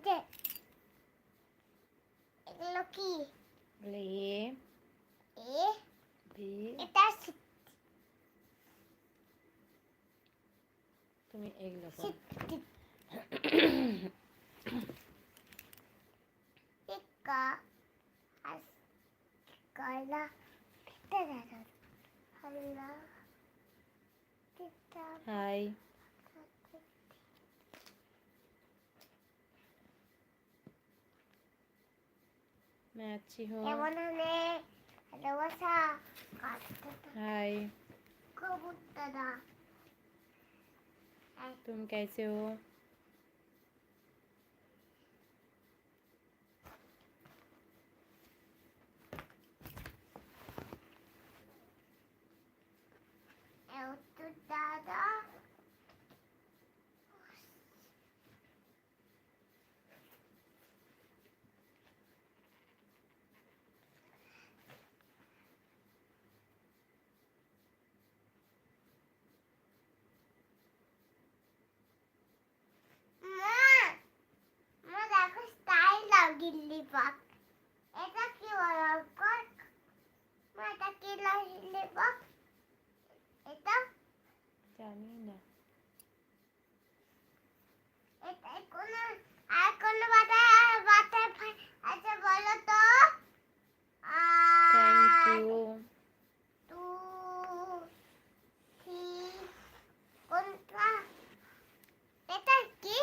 যে এগুলো কি? এ এ বি। এটা তুমি এগুলো করো। টিকা কয়লা টিকা হল্লা টিকা হাই। मैं अच्छी हूँ। কেমন হলে ভালোবাসা हाय। কবুতর तुम कैसे हो? তো দাদা দেখো স্টাইল লাগিলি পাক এটা কি বলো পাক এটা কি লাগিলি পাক এটা জানি না। এটা কোন আর কোন বাতায় আচ্ছা বলো তো थैंक यू। টু থ্রি কোনটা এটা কি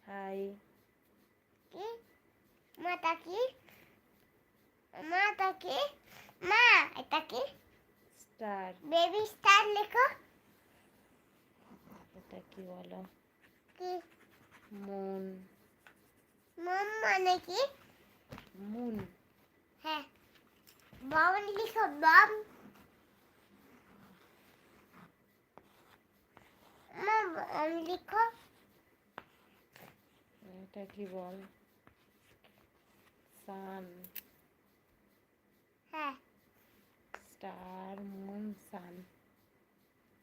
हाय। কি মাটা কি মাটা কি মা এটা কি स्टार। বেবি স্টার লেখো এটা কি বলো? Ki Moon. মম মানে কি মুন। হ্যাঁ বম লিখো বম মম লিখো এটা কি বল? सन। হ্যাঁ स्टार मून सन।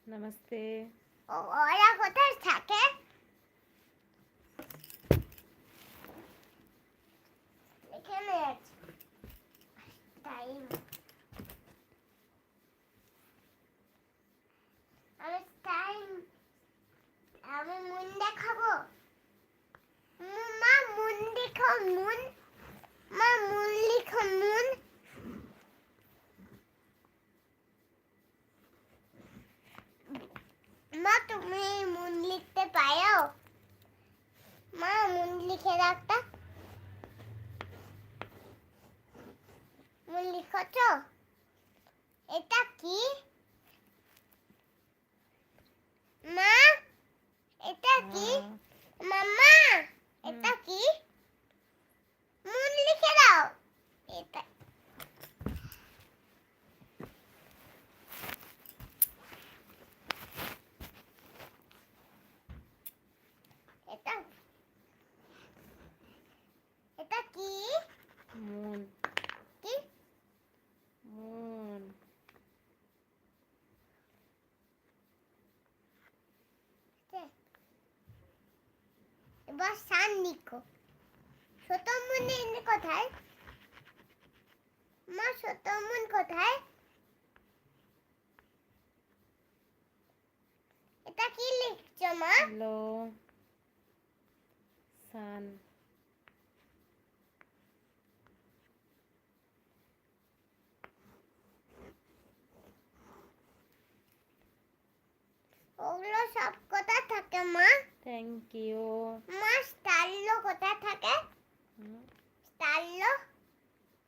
नमस्ते। ওরা কোথায় থাকে এখানে আছে টাইম আমি টাইম আমি মুন দেখাবো মা মুন দেখো মুন মা মুন লিখো মুন মা তুমি মুন লিখতে পারো মা মুন লিখে রাখতা মুন লিখছো এটা কি মা এটা কি মাম্মা এটা কি মুন লিখে দাও এটা এটা এটা কি मून। কি मून। এবার সান লিখো ছোট মুন কোথায় মা ছোট মুন কোথায় এটা কি লিখছো মা हेलो। सन। ওগুলো সব কোথায় থাকে মা थैंक यू। মা স্টাইল কোথায় থাকে স্টাইল